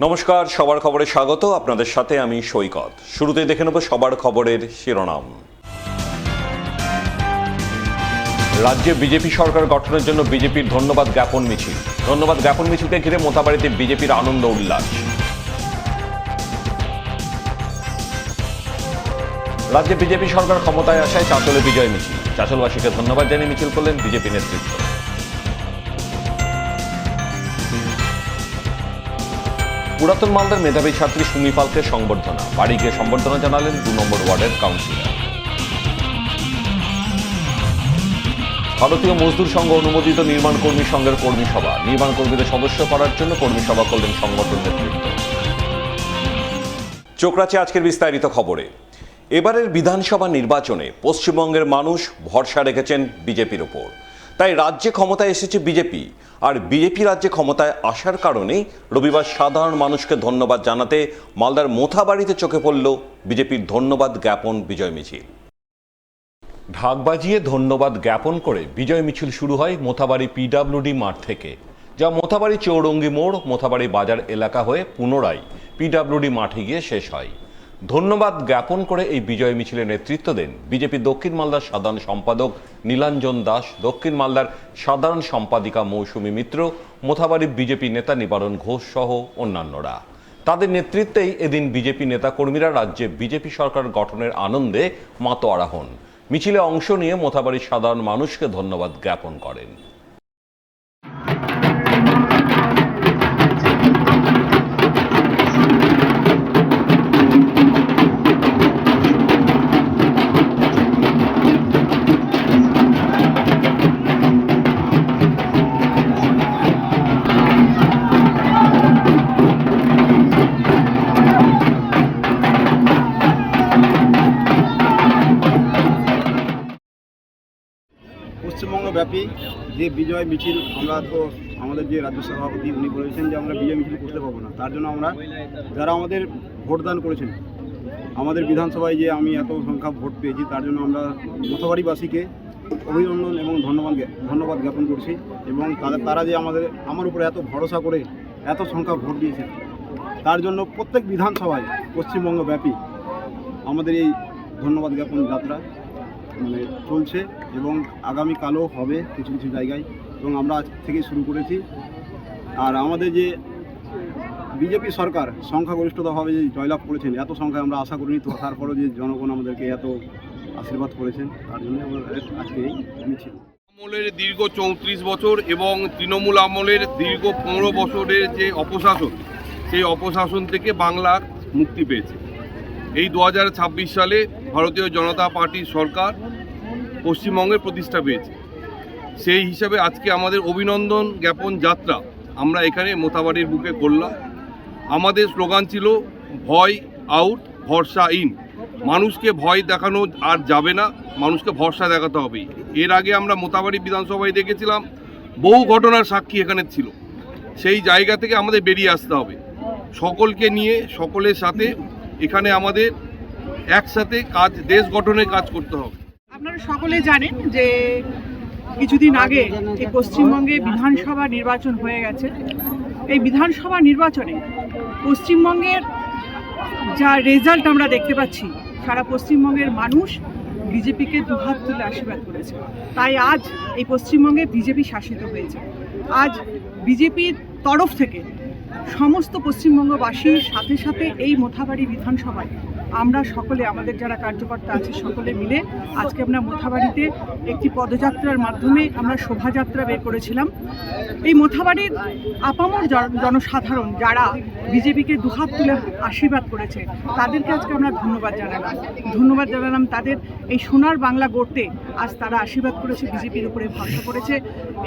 নমস্কার, সবার খবরে স্বাগত। আপনাদের সাথে আমি সৈকত। শুরুতেই দেখে নেব সবার খবরের শিরোনাম। রাজ্যে বিজেপি সরকার গঠনের জন্য বিজেপির ধন্যবাদ জ্ঞাপন মিছিল। ধন্যবাদ জ্ঞাপন মিছিলকে ঘিরে মোথাবাড়িতে বিজেপির আনন্দ উল্লাস। রাজ্যে বিজেপি সরকার ক্ষমতায় আসায় চাঁচলে বিজয় মিছিল। চাঁচলবাসীকে ধন্যবাদ জানিয়ে মিছিল করলেন বিজেপি নেতৃত্ব। পুরাতন মালদার মেধাবী ছাত্রী সুমি পালকে সংবর্ধনা। বাড়ি গিয়ে সংবর্ধনা জানালেন 2 নম্বর ওয়ার্ডের কাউন্সিলর। ভারতীয় মজদুর সংঘ অনুমোদিত নির্মাণ কর্মী সংঘের কর্মী সভা। নির্মাণ কর্মীদের সদস্য করার জন্য কর্মী সভা করলেন সংগঠন নেতৃত্ব। চোখ রাখছে আজকের বিস্তারিত খবরে। এবারের বিধানসভা নির্বাচনে পশ্চিমবঙ্গের মানুষ ভরসা রেখেছেন বিজেপির ওপর। তাই রাজ্যে ক্ষমতায় এসেছে বিজেপি, আর বিজেপি রাজ্যে ক্ষমতায় আসার কারণেই রবিবার সাধারণ মানুষকে ধন্যবাদ জানাতে মালদার মোথাবাড়িতে চোখে পড়ল বিজেপির ধন্যবাদ জ্ঞাপন বিজয় মিছিল। ঢাক বাজিয়ে ধন্যবাদ জ্ঞাপন করে বিজয় মিছিল শুরু হয় মোথাবাড়ি পিডব্লিউডি মাঠ থেকে, যা মোথাবাড়ি চৌরঙ্গি মোড় মোথাবাড়ি বাজার এলাকা হয়ে পুনরায় পিডব্লিউডি মাঠে গিয়ে শেষ হয়। ধন্যবাদ জ্ঞাপন করে এই বিজয় মিছিলের নেতৃত্ব দেন বিজেপি দক্ষিণ মালদার সাধারণ সম্পাদক নীলাঞ্জন দাস, দক্ষিণ মালদার সাধারণ সম্পাদিকা মৌসুমী মিত্র, মোথাবাড়ি বিজেপি নেতা নিবারণ ঘোষ সহ অন্যান্যরা। তাদের নেতৃত্বেই এদিন বিজেপি নেতাকর্মীরা রাজ্যে বিজেপি সরকার গঠনের আনন্দে মাতোয়ারা হন। মিছিলে অংশ নিয়ে মোথাবাড়ির সাধারণ মানুষকে ধন্যবাদ জ্ঞাপন করেন। পশ্চিমবঙ্গব্যাপী যে বিজয় মিছিল, আমরা তো আমাদের যে রাজ্য সভাপতি উনি বলেছেন যে আমরা বিজয় মিছিল করতে পারবো না। তার জন্য আমরা যারা আমাদের ভোটদান করেছেন, আমাদের বিধানসভায় যে আমি এত সংখ্যা ভোট পেয়েছি, তার জন্য আমরা মোথাবাড়িবাসীকে অভিনন্দন এবং ধন্যবাদ জ্ঞাপন করছি। এবং তারা যে আমার উপরে এত ভরসা করে এত সংখ্যা ভোট দিয়েছে, তার জন্য প্রত্যেক বিধানসভায় পশ্চিমবঙ্গব্যাপী আমাদের এই ধন্যবাদ জ্ঞাপন যাত্রা চলছে এবং আগামীকালও হবে কিছু কিছু জায়গায়, এবং আমরা আজ থেকে শুরু করেছি। আর আমাদের যে বিজেপি সরকার সংখ্যাগরিষ্ঠতাভাবে যে জয়লাভ করেছেন, এত সংখ্যায় আমরা আশা করিনি। তো তারপরও যে জনগণ আমাদেরকে এত আশীর্বাদ করেছেন, তার জন্য আমরা আজকে এই মিছিল। আমলের দীর্ঘ 34 বছর এবং তৃণমূল আমলের দীর্ঘ 15 বছরের যে অপশাসন, সেই অপশাসন থেকে বাংলা মুক্তি পেয়েছে। এই 2026 সালে ভারতীয় জনতা পার্টির সরকার পশ্চিমবঙ্গের প্রতিষ্ঠা পেয়েছে। সেই হিসাবে আজকে আমাদের অভিনন্দন জ্ঞাপন যাত্রা আমরা এখানে মোথাবাড়ির বুকে করলাম। আমাদের স্লোগান ছিল ভয় আউট, ভরসা ইন। মানুষকে ভয় দেখানো আর যাবে না, মানুষকে ভরসা দেখাতে হবে। এর আগে আমরা মোথাবাড়ি বিধানসভায় দেখেছিলাম বহু ঘটনার সাক্ষী এখানে ছিল। সেই জায়গা থেকে আমাদের বেরিয়ে আসতে হবে, সকলকে নিয়ে সকলের সাথে এখানে আমাদের একসাথে দেশ গঠনের কাজ করতে হবে। আপনারা সকলে জানেন যে কিছুদিন আগে এই পশ্চিমবঙ্গে বিধানসভা নির্বাচন হয়ে গেছে। এই বিধানসভা নির্বাচনে পশ্চিমবঙ্গের যা রেজাল্ট আমরা দেখতে পাচ্ছি, সারা পশ্চিমবঙ্গের মানুষ বিজেপিকে দুহাত তুলে আশীর্বাদ করেছে। তাই আজ এই পশ্চিমবঙ্গে বিজেপি শাসিত হয়েছে। আজ বিজেপির তরফ থেকে সমস্ত পশ্চিমবঙ্গবাসীর সাথে সাথে এই মোথাবাড়ি বিধানসভায় আমরা সকলে, আমাদের যারা কার্যকর্তা আছে সকলে মিলে আজকে আমরা মোথাবাড়িতে একটি পদযাত্রার মাধ্যমে আমরা শোভাযাত্রা বের করেছিলাম। এই মোথাবাড়ির আপামর জনসাধারণ যারা বিজেপিকে দুহাত তুলে আশীর্বাদ করেছে, তাদেরকে আজকে আমরা ধন্যবাদ জানালাম। তাদের এই সোনার বাংলা গড়তে আজ তারা আশীর্বাদ করেছে, বিজেপির উপরে ভরসা করেছে।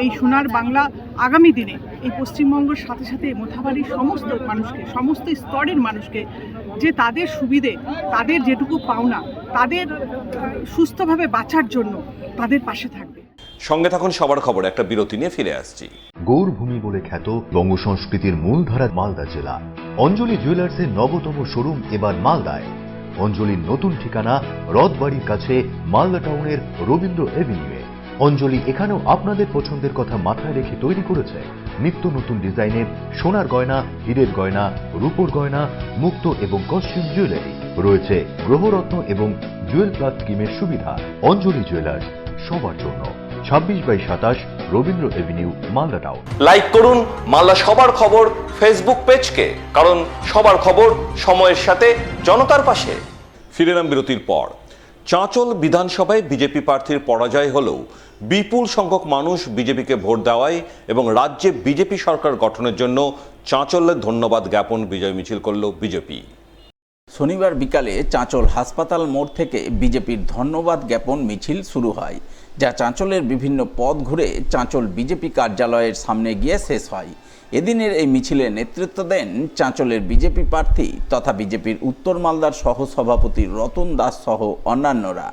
এই সোনার বাংলা আগামী দিনে এই পশ্চিমবঙ্গের সাথে সাথে মোথাবাড়ির সমস্ত মানুষকে, সমস্ত স্তরের মানুষকে, যে তাদের সুবিধে, তাদের যেটুকু পাওনা, তাদের সুস্থভাবে বাঁচার জন্য তাদের পাশে থাকবে। সঙ্গে থাকুন সবার খবর। একটা বিরতি নিয়ে ফিরে আসছি। গৌরভূমি বলে খ্যাত বঙ্গ সংস্কৃতির মূলধারা মালদা জেলা। অঞ্জলি জুয়েলার্সের নবতম শোরুম এবার মালদায়। অঞ্জলির নতুন ঠিকানা রথবাড়ির কাছে মালদা টাউনের রবীন্দ্র এভিনিউয়ে। অঞ্জলি এখানেও আপনাদের পছন্দের কথা মাথায় রেখে তৈরি করেছে নিত্য নতুন ডিজাইনের সোনার গয়না, হীরের গয়না, রূপোর গয়না, মুক্ত এবং কস্টিউম জুয়েলারি। রয়েছে গ্রহরত্ন এবং জুয়েল প্লাস স্কিমের সুবিধা। অঞ্জলি জুয়েলার্স, সবার জন্য। 26/27 Rabindra Avenue, Malda town. Like করুন মালদা সবার খবর ফেসবুক পেজকে, কারণ সবার খবর সময়ের সাথে জনতার পাশে। ফিরে এলাম বিরতির পর। চাঁচল বিধানসভায় বিজেপি প্রার্থীর পরাজয় হলেও বিপুল সংখ্যক মানুষ বিজেপিকে ভোট দেওয়ায় এবং রাজ্যে বিজেপি সরকার গঠনের জন্য চাঁচলের ধন্যবাদ জ্ঞাপন বিজয় মিছিল করল বিজেপি। শনিবার বিকালে চাঁচল হাসপাতাল মোড় থেকে বিজেপির ধন্যবাদ জ্ঞাপন মিছিল শুরু হয়, যা চাঁচলের বিভিন্ন পথ ঘুরে চাঁচল বিজেপি কার্যালয়ের সামনে গিয়ে শেষ হয়। এদিনের এই মিছিলে নেতৃত্ব দেন চাঁচলের বিজেপি প্রার্থী তথা বিজেপির উত্তর মালদার সহ সভাপতি রতন দাস সহ অন্যান্যরা।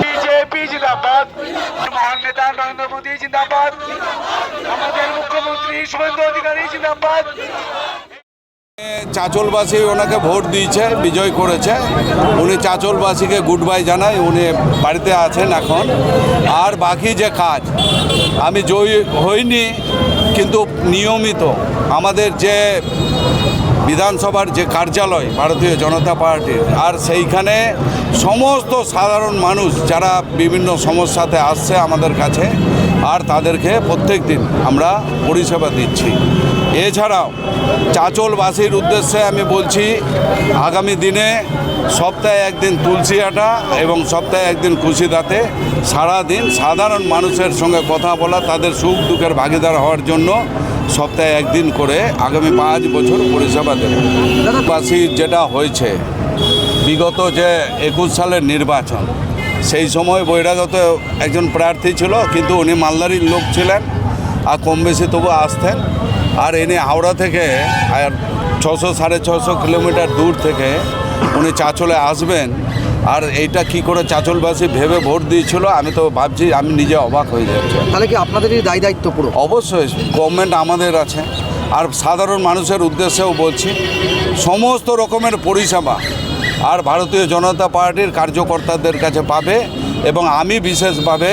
बीजेपी जिंदाबाद, महान नेता नरेंद्र मोदी जिंदाबाद, আমাদের মুখ্যমন্ত্রী শুভেন্দু অধিকারী জিন্দাবাদ। চাঁচলবাসী ওনাকে ভোট দিয়েছে, বিজয় করেছে। উনি চাঁচলবাসীকে গুড বাই জানায়। উনি বাড়িতে আছেন এখন। আর বাকি যে কাজ, আমি জয়ী হইনি, কিন্তু নিয়মিত আমাদের যে বিধানসভার যে কার্যালয় ভারতীয় জনতা পার্টির, আর সেইখানে সমস্ত সাধারণ মানুষ যারা বিভিন্ন সমস্যাতে আসছে আমাদের কাছে, আর তাদেরকে প্রত্যেক দিন আমরা পরিষেবা দিচ্ছি। এছাড়াও চাঁচলবাসীর উদ্দেশ্যে আমি বলছি, আগামী দিনে সপ্তাহে একদিন তুলসীহাটা এবং সপ্তাহে একদিন খুশিদাতে সারাদিন সাধারণ মানুষের সঙ্গে কথা বলা, তাদের সুখ দুঃখের ভাগিদার হওয়ার জন্য সপ্তাহে একদিন করে আগামী 5 বছর পরিষেবা দেবে। বাসীর যেটা হয়েছে বিগত যে 21 সালের নির্বাচন, সেই সময় বহিরাগত একজন প্রার্থী ছিল, কিন্তু উনি মালদারির লোক ছিলেন আর কম বেশি তবু আসতেন। আর এনে হাওড়া থেকে আর 600-650 কিলোমিটার দূর থেকে উনি চাঁচলে আসবেন, আর এইটা কি করে চাঁচলবাসী ভেবে ভোট দিয়েছিল, আমি তো ভাবছি, আমি নিজে অবাক হয়ে যাচ্ছি। তাহলে কি আপনাদেরই দায় দায়িত্ব পুরো? অবশ্যই গভর্নমেন্ট আমাদের আছে। আর সাধারণ মানুষের উদ্দেশ্যেও বলছি, সমস্ত রকমের পরিষেবা আর ভারতীয় জনতা পার্টির কার্যকর্তাদের কাছে পাবে। এবং আমি বিশেষভাবে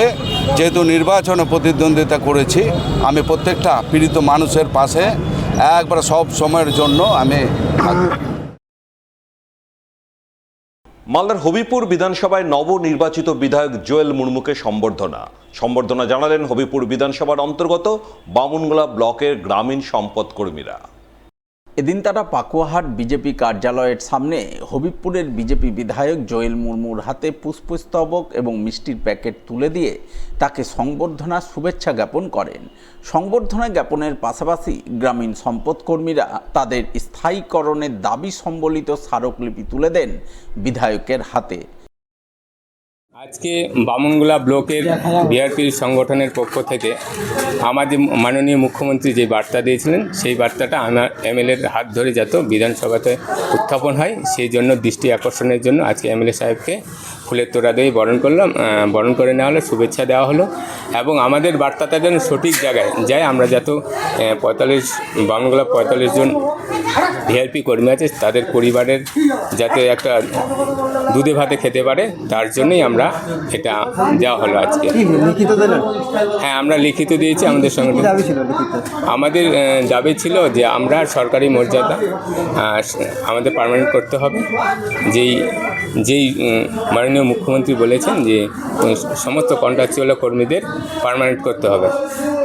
যেহেতু নির্বাচনে প্রতিদ্বন্দ্বিতা করেছি, আমি প্রত্যেকটা পীড়িত মানুষের পাশে একবার সব সময়ের জন্য আমি থাকব। মালদার হবিপুর বিধানসভায় নবনির্বাচিত বিধায়ক জোয়েল মুর্মুকে সম্বর্ধনা জানালেন হবিপুর বিধানসভার অন্তর্গত বামুনগোলা ব্লকের গ্রামীণ সম্পদ কর্মীরা। এদিন তারা পাকুয়াহাট বিজেপি কার্যালয়ের সামনে হবিবপুরের বিজেপি বিধায়ক জোয়েল মুর্মুর হাতে পুষ্পস্তবক এবং মিষ্টির প্যাকেট তুলে দিয়ে তাকে সংবর্ধনা শুভেচ্ছা জ্ঞাপন করেন। সংবর্ধনা জ্ঞাপনের পাশাপাশি গ্রামীণ সম্পদ কর্মীরা তাদের স্থায়ীকরণের দাবি সম্বলিত স্মারকলিপি তুলে দেন বিধায়কের হাতে। আজকে বামুনগোলা ব্লকের বিআরপির সংগঠনের পক্ষ থেকে আমাদের মাননীয় মুখ্যমন্ত্রী যে বার্তা দিয়েছিলেন, সেই বার্তাটা আমার এমএলএর হাত ধরে যত বিধানসভাতে উত্থাপন হয়, সেই জন্য দৃষ্টি আকর্ষণের জন্য আজকে এমএলএ সাহেবকে ফুলের তোড়া দিয়ে বরণ করে নেওয়া হলো, শুভেচ্ছা দেওয়া হলো। এবং আমাদের বার্তাটা যেন সঠিক জায়গায় যায়, আমরা যত বামুনগোলা 45 জন ভিআইপি কর্মী আছে, তাদের পরিবারের যাতে একটা দুধে ভাতে খেতে পারে, তার জন্যই আমরা এটা দেওয়া হলো আজকে। হ্যাঁ, আমরা লিখিত দিয়েছি। আমাদের সঙ্গে আমাদের দাবি ছিল যে আমরা সরকারি মর্যাদা আমাদের পার্মানেন্ট করতে হবে। যেই মাননীয় মুখ্যমন্ত্রী বলেছেন যে সমস্ত কন্ট্রাকচুয়াল কর্মীদের পার্মানেন্ট করতে হবে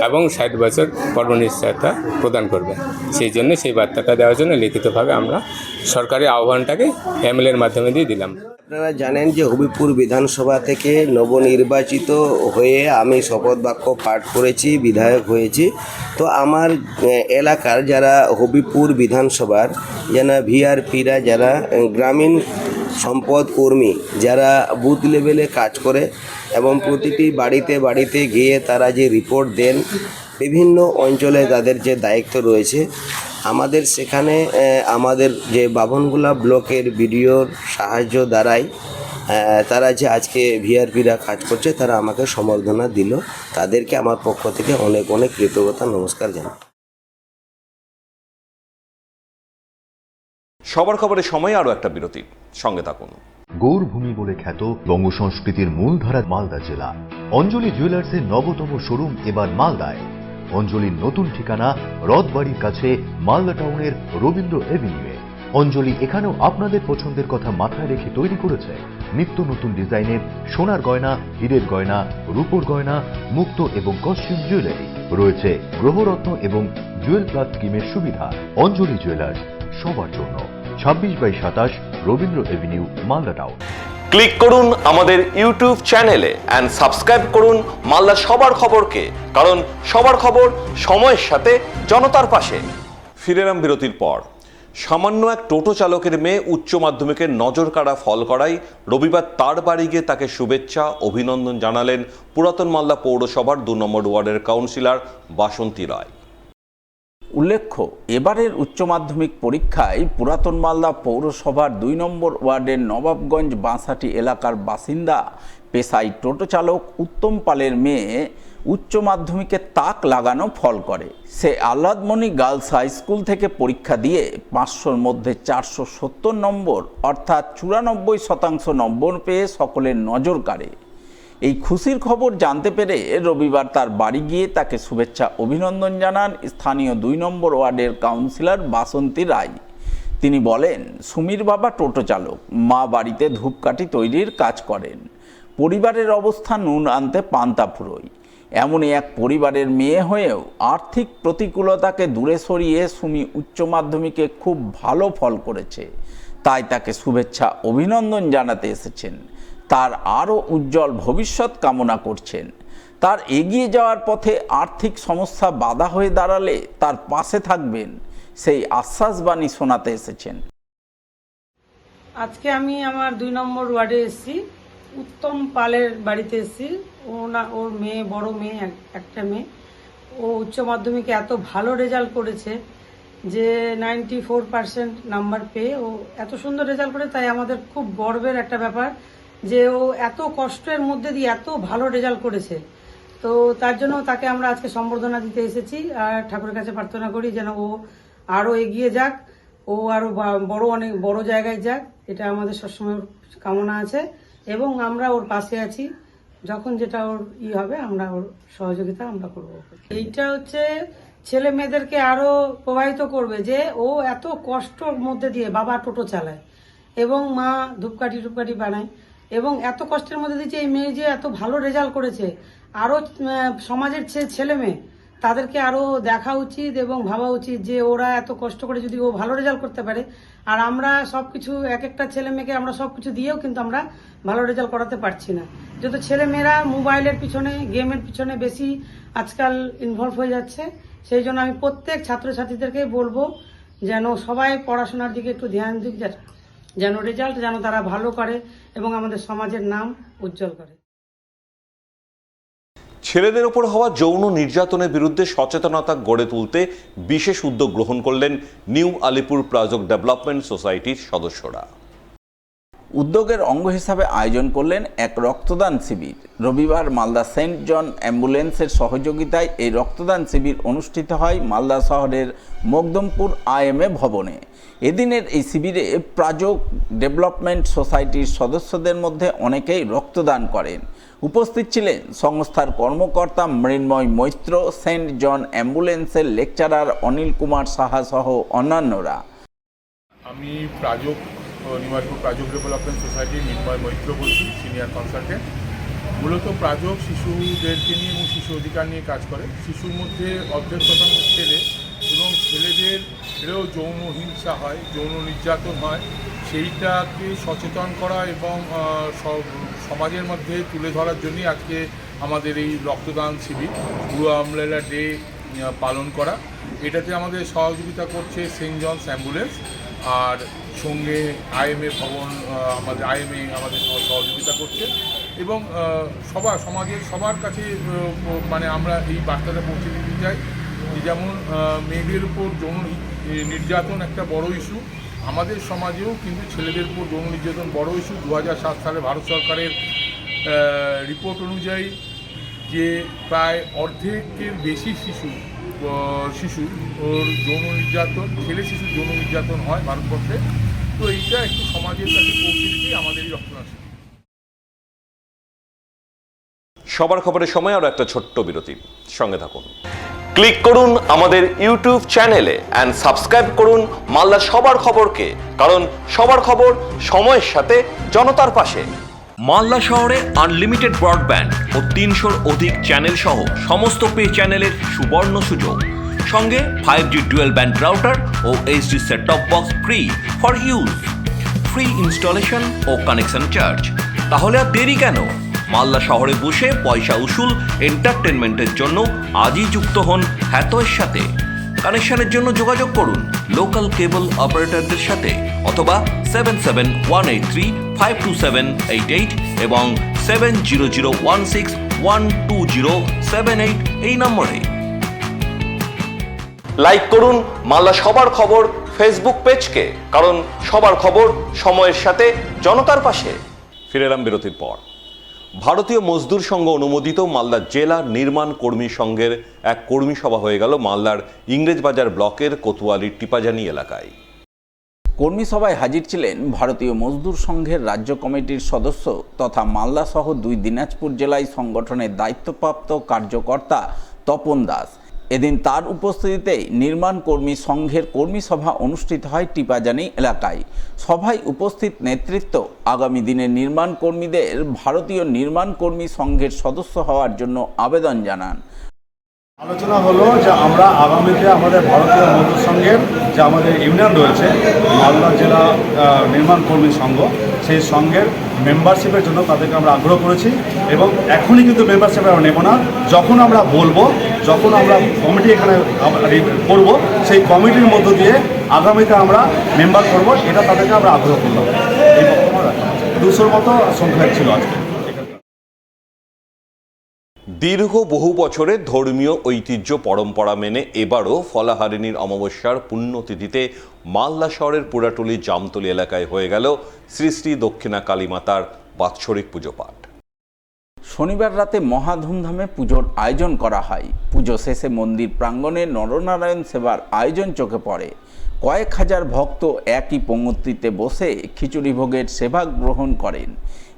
এবং 60 বছর কর্মনিশ্চয়তা প্রদান করবে। সেই জন্য সেই বার্তাটা দেওয়ার জন্য লিখিতভাবে আমরা সরকারি আহ্বানটাকে এমএলএর মাধ্যমে দিয়ে দিলাম। আপনারা জানেন যে হবিবপুর বিধানসভা থেকে নবনির্বাচিত হয়ে আমি শপথ বাক্য পাঠ করেছি, বিধায়ক হয়েছি। তো আমার এলাকার যারা হবিবপুর বিধানসভার ভিআরপিরা, যারা গ্রামীণ সম্পদ কর্মী, যারা বুথ লেভেলে কাজ করে এবং প্রতিটি বাড়িতে বাড়িতে গিয়ে তারা যে রিপোর্ট দেন, বিভিন্ন অঞ্চলে তাদের যে দায়িত্ব রয়েছে, আমাদের সেখানে আমাদের যে বামুনগোলা ব্লকের বিডিওর সাহায্য দ্বারাই তারা যে আজকে ভিআরপিরা কাজ করছে তারা আমাকে সম্বর্ধনা দিল, তাদেরকে আমার পক্ষ থেকে অনেক অনেক কৃতজ্ঞতা নমস্কার জানাই। সবার খবরের সময় আরও একটা বিরতি, সঙ্গে থাকুন। গৌরভূমি বলে খ্যাত বঙ্গ সংস্কৃতির মূলধারা মালদা জেলা। অঞ্জলি জুয়েলার্সের নবতম শোরুম এবার মালদায়। অঞ্জলির নতুন ঠিকানা রথবাড়ির কাছে মালদা টাউনের রবীন্দ্র এভিনিউয়ে। অঞ্জলি এখানেও আপনাদের পছন্দের কথা মাথায় রেখে তৈরি করেছে নিত্য নতুন ডিজাইনের সোনার গয়না, হীরের গয়না, রূপোর গয়না, মুক্ত এবং কস্টিউম জুয়েলারি। রয়েছে গ্রহরত্ন এবং জুয়েল প্লাস স্কিমের সুবিধা। অঞ্জলি জুয়েলার্স, সবার জন্য। 26/27 Rabindra Avenue, Malda town. Click করুন আমাদের ইউটিউব চ্যানেলে এন্ড সাবস্ক্রাইব করুন মালদার সবার খবরকে, কারণ সবার খবর সময়ের সাথে জনতার পাশে। ফিরে এলাম বিরতির পর। সামান্য এক টোটো চালকের মেয়ে উচ্চ মাধ্যমিকের নজর কাড়া ফল করায় রবিবার তার বাড়ি গিয়ে তাকে শুভেচ্ছা অভিনন্দন জানালেন পুরাতন মালদা পৌরসভার 2 নম্বর ওয়ার্ডের কাউন্সিলর বাসন্তী রায়। উল্লেখ্য, এবারের উচ্চ মাধ্যমিক পরীক্ষায় পুরাতন মালদা পৌরসভার 2 নম্বর ওয়ার্ডের নবাবগঞ্জ বাঁশাটি এলাকার বাসিন্দা পেশায় টোটো চালক উত্তম পালের মেয়ে উচ্চ মাধ্যমিকে তাক লাগানো ফল করে। সে আহ্লাদমণি গার্লস হাই স্কুল থেকে পরীক্ষা দিয়ে 500-র মধ্যে 470 নম্বর অর্থাৎ 94% নম্বর পেয়ে সকলের নজর কাড়ে। এই খুশির খবর জানতে পেরে রবিবার তার বাড়ি গিয়ে তাকে শুভেচ্ছা অভিনন্দন জানান স্থানীয় 2 নম্বর ওয়ার্ডের কাউন্সিলর বাসন্তী রায়। তিনি বলেন, সুমির বাবা টোটো চালক, মা বাড়িতে ধূপকাঠি তৈরির কাজ করেন। পরিবারের অবস্থা নুন আনতে পান্তা ফুরোয়। এমনই এক পরিবারের মেয়ে হয়েও আর্থিক প্রতিকূলতাকে দূরে সরিয়ে সুমি উচ্চ মাধ্যমিকে খুব ভালো ফল করেছে। তাই তাকে শুভেচ্ছা অভিনন্দন জানাতে এসেছেন। তার আরও উজ্জ্বল ভবিষ্যৎ কামনা করছেন। তার এগিয়ে যাওয়ার পথে আর্থিক সমস্যা বাধা হয়ে দাঁড়ালে তার পাশে থাকবেন, সেই আশ্বাসবাণী শোনাতে এসেছেন। আজকে আমি আমার 2 নম্বর ওয়ার্ডে এসেছি, উত্তম পালের বাড়িতে এসেছি। ওর মেয়ে, বড় মেয়ে, একটা মেয়ে, ও উচ্চ মাধ্যমিকে এত ভালো রেজাল্ট করেছে যে 94% নাম্বার পেয়ে ও এত সুন্দর রেজাল্ট করে, তাই আমাদের খুব গর্বের একটা ব্যাপার যে ও এত কষ্টের মধ্যে দিয়ে এত ভালো রেজাল্ট করেছে। তো তার জন্য তাকে আমরা আজকে সম্বর্ধনা দিতে এসেছি, আর ঠাকুরের কাছে প্রার্থনা করি যেন ও আরও এগিয়ে যাক, ও আরও অনেক বড় জায়গায় যাক, এটা আমাদের সবসময় কামনা আছে এবং আমরা ওর পাশে আছি। যখন যেটা ওর হবে আমরা ওর সহযোগিতা আমরা করবো। এইটা হচ্ছে ছেলে মেয়েদেরকে আরও প্রভাবিত করবে যে ও এত কষ্টর মধ্যে দিয়ে, বাবা টোটো চালায় এবং মা ধূপকাঠি বানায়, এবং এত কষ্টের মধ্যে দিয়ে এই মেয়ে যে এত ভালো রেজাল্ট করেছে, আরও সমাজের ছেলে মেয়ে তাদেরকে আরও দেখা উচিত এবং ভাবা উচিত যে ওরা এত কষ্ট করে যদি ও ভালো রেজাল্ট করতে পারে, আর আমরা সবকিছু এক একটা ছেলে মেয়েকে আমরা সবকিছু দিয়েও কিন্তু আমরা ভালো রেজাল্ট করাতে পারছি না। যত ছেলে মেয়েরা মোবাইলের পিছনে, গেমের পিছনে বেশি আজকাল ইনভলভ হয়ে যাচ্ছে। সেই জন্য আমি প্রত্যেক ছাত্রছাত্রীদেরকে বলবো যেন সবাই পড়াশোনার দিকে একটু ধ্যান দিক, যেন রেজাল্ট যেন তারা ভালো করে এবং আমাদের সমাজের নাম উজ্জ্বল করে। ছেলেদের ওপর হওয়া যৌন নির্যাতনের বিরুদ্ধে সচেতনতা গড়ে তুলতে বিশেষ উদ্যোগ গ্রহণ করলেন নিউ আলিপুর প্রাজক ডেভেলপমেন্ট সোসাইটির সদস্যরা। উদ্যোগের অঙ্গ হিসাবে আয়োজন করলেন এক রক্তদান শিবির। রবিবার মালদা সেন্ট জন অ্যাম্বুলেন্সের সহযোগিতায় এই রক্তদান শিবির অনুষ্ঠিত হয় মালদা শহরের মকদমপুর IMA ভবনে। এদিনের এই শিবিরে প্রাজক ডেভেলপমেন্ট সোসাইটির সদস্যদের মধ্যে অনেকেই রক্তদান করেন। উপস্থিত ছিলেন সংস্থার কর্মকর্তা মৃন্ময় মৈত্র, সেন্ট জন অ্যাম্বুলেন্সের লেকচারার অনিল কুমার সাহা সহ অন্যান্যরা। আমি প্রাজক নিউ আলিপুর প্রাজক ডেভেলপমেন্ট সোসাইটির মৃন্ময় মৈত্র বলছি, সিনিয়র কনসালটেন্ট। মূলত প্রাজক শিশুদেরকে নিয়ে এবং শিশু অধিকার নিয়ে কাজ করে। শিশুর মধ্যে 50% ছেলে, এবং ছেলেদেরও যৌন হিংসা হয়, যৌন নির্যাতন হয়, সেইটাকে সচেতন করা এবং সমাজের মধ্যে তুলে ধরার জন্যই আজকে আমাদের এই রক্তদান শিবির ব্লু আমব্রেলা ডে পালন করা। এটাতে আমাদের সহযোগিতা করছে সেন্ট জনস অ্যাম্বুলেন্স, আর সঙ্গে IMA ভবন, আমাদের IMA আমাদের সহযোগিতা করছে, এবং সমাজের সবার কাছে মানে আমরা এই বার্তাটা পৌঁছে দিতে চাই যে যেমন মেয়েদের উপর যৌন নির্যাতন একটা বড় ইস্যু, আমাদের সমাজেও কিন্তু ছেলেদের উপর যৌন নির্যাতন বড় ইস্যু। 2007 সালে ভারত সরকারের রিপোর্ট অনুযায়ী যে প্রায় অর্ধেকের বেশি শিশু ওর যৌন নির্যাতন, ছেলে শিশুর যৌন নির্যাতন হয় ভারতবর্ষে। তো এইটা একটু সমাজের কাছে পৌঁছে দিতেই আমাদেরই রক্তদান শিবির। সবার খবরের সময় আরো একটা ছোট্ট বিরতি, সঙ্গে থাকুন। ক্লিক করুন আমাদের ইউটিউব চ্যানেলে এন্ড সাবস্ক্রাইব করুন মালদা সবার খবরকে, কারণ সবার খবর সময়ের সাথে জনতার পাশে। মালদা শহরে আনলিমিটেড ব্রডব্যান্ড ও 300-র অধিক চ্যানেল সহ সমস্ত পে চ্যানেলের সুবর্ণ সুযোগ, সঙ্গে 5G ডুয়েল ব্যান্ড রাউটার ও HD set top box free for use, free installation ও কানেকশন চার্জ। তাহলে আর দেরি কেন? মালদা শহরে বসে পয়সা উসুল এন্টারটেনমেন্টের জন্য আজই যুক্ত হন হ্যাথওয়ের সাথে। কানেকশনের জন্য যোগাযোগ করুন লোকাল কেবল অপারেটরদের সাথে অথবা 7718352788 এবং 7001612078 এই নম্বরে। লাইক করুন মালদা সবার খবর ফেসবুক পেজকে, কারণ সবার খবর সময়ের সাথে জনতার পাশে। ফিরে এলাম বিরতির পর। ভারতীয় মজদুর সংঘ অনুমোদিত মালদা জেলা নির্মাণ কর্মী সংঘের এক কর্মী সভা হয়ে গেল মালদার ইংরেজবাজার ব্লকের কোতোয়ালির টিপাজানি এলাকায়। কর্মী সভায় হাজির ছিলেন ভারতীয় মজদুর সংঘের রাজ্য কমিটির সদস্য তথা মালদা সহ 2 দিনাজপুর জেলায় সংগঠনের দায়িত্বপ্রাপ্ত কার্যকর্তা তপন দাস। এদিন তার উপস্থিতিতে নির্মাণ কর্মী সংঘের কর্মী সভা অনুষ্ঠিত হয় টিপাজানি এলাকায়। সভায় উপস্থিত নেতৃত্ব আগামী দিনে নির্মাণ কর্মীদের ভারতীয় নির্মাণ কর্মী সংঘের সদস্য হওয়ার জন্য আবেদন জানান। আলোচনা হলো যে আমরা আগামীতে আমাদের ভারতীয় মজদুর সংঘের যে আমাদের ইউনিয়ন রয়েছে মালদা জেলা নির্মাণ কর্মী সংঘ, সেই সংঘের মেম্বারশিপের জন্য তাদেরকে আমরা আগ্রহ করেছি এবং এখনই কিন্তু মেম্বারশিপ আমরা নেব না। যখন আমরা বলবো, যখন আমরা কমিটি এখানে করব, সেই কমিটির মধ্য দিয়ে আগামীতে আমরা মেম্বার করব, এটা তাদেরকে আমরা আগ্রহ করলাম। এই বক্তব্য 200-র মতো সংখ্যা ছিল আজকে। দীর্ঘ বহু বছরের ধর্মীয় ঐতিহ্য পরম্পরা মেনে এবারও ফলাহারিণীর অমাবস্যার পুণ্যতিথিতে মালদা শহরের পুরাটুলি জামতলি এলাকায় হয়ে গেল শ্রী শ্রী দক্ষিণা কালীমাতার বাৎসরিক পুজো পাঠ। শনিবার রাতে মহা ধুমধামে পুজোর আয়োজন করা হয়। পুজো শেষে মন্দির প্রাঙ্গণে নরনারায়ণ সেবার আয়োজন চোখে পড়ে। কয়েক হাজার ভক্ত একই পঙ্ক্তিতে বসে খিচুড়ি ভোগের সেবা গ্রহণ করেন।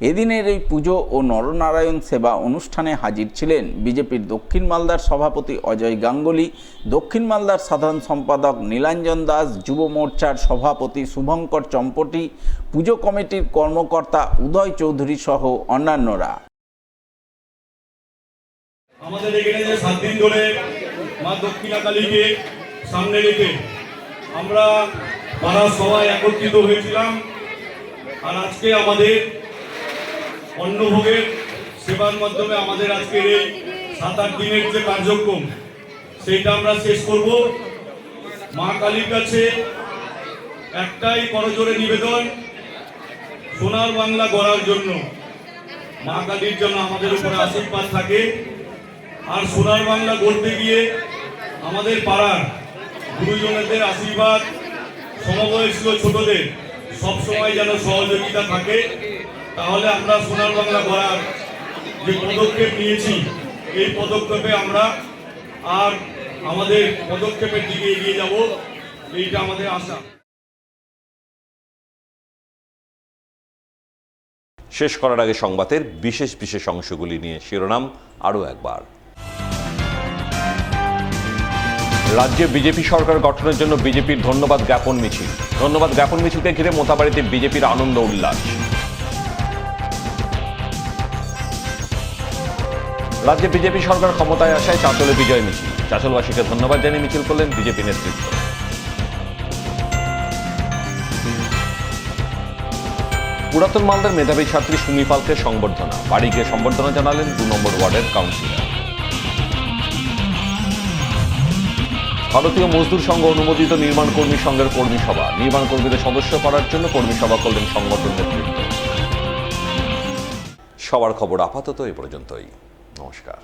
এদিনের এই পুজো ও নরনারায়ণ সেবা অনুষ্ঠানে হাজির ছিলেন বিজেপির দক্ষিণ মালদার সভাপতি অজয় গাঙ্গুলি, দক্ষিণ মালদার সাধারণ সম্পাদক নীলাঞ্জন দাস, যুব মোর্চার সভাপতি শুভঙ্কর চম্পটি, পুজো কমিটির কর্মকর্তা উদয় চৌধুরী সহ অন্যান্যরা। আমাদের এখানে যে 7 দিন ধরে মা দক্ষিণা কালীকে সামনে রেখে আমরা পাড়া সবাই একত্রিত হয়েছিলাম, আর আজকে আমাদের অন্নভোগের সেবার মাধ্যমে আমাদের আজকের এই 7-8 দিনের যে কার্যক্রম সেইটা আমরা শেষ করব। মা কালীর কাছে একটাই করজোড়ে নিবেদন, সোনার বাংলা গড়ার জন্য মা কালীর জন্য আমাদের উপরে আশীর্বাদ থাকে। আর সোনার বাংলা গড়তে গিয়ে আমাদের পাড়ার গুরুজনদের আশীর্বাদ, সমবয়স্ক ছোটদের সবসময় যেন সহযোগিতা থাকে। তাহলে আমরা সোনার বাংলা গড়ার যে পদক্ষেপ নিয়েছি এই পদক্ষেপে আমরা আর আমাদের পদক্ষেপের দিকে এগিয়ে যাব, এইটা আমাদের আশা। শেষ করার আগে সংবাদের বিশেষ বিশেষ অংশগুলি নিয়ে শিরোনাম আরও একবার। রাজ্যে বিজেপি সরকার গঠনের জন্য বিজেপির ধন্যবাদ জ্ঞাপন মিছিল। ধন্যবাদ জ্ঞাপন মিছিলকে ঘিরে মোথাবাড়িতে বিজেপির আনন্দ উল্লাস। রাজ্যে বিজেপি সরকার ক্ষমতায় আসায় চাঁচলে বিজয় মিছিল। চাঁচলবাসীকে ধন্যবাদ জানিয়ে মিছিল করলেন বিজেপি নেতৃত্ব। পুরাতন মালদার মেধাবী ছাত্রী সুমি পালকে সংবর্ধনা। বাড়ি গিয়ে সংবর্ধনা জানালেন 2 নম্বর ওয়ার্ডের কাউন্সিলর। ভারতীয় মজদুর সংঘ অনুমোদিত নির্মাণ কর্মী সংঘের কর্মী সভা। নির্মাণ কর্মীদের সদস্য করার জন্য কর্মী সভা করলেন সংগঠন নেতৃত্ব। সবার খবর আপাতত এ পর্যন্তই। নমস্কার।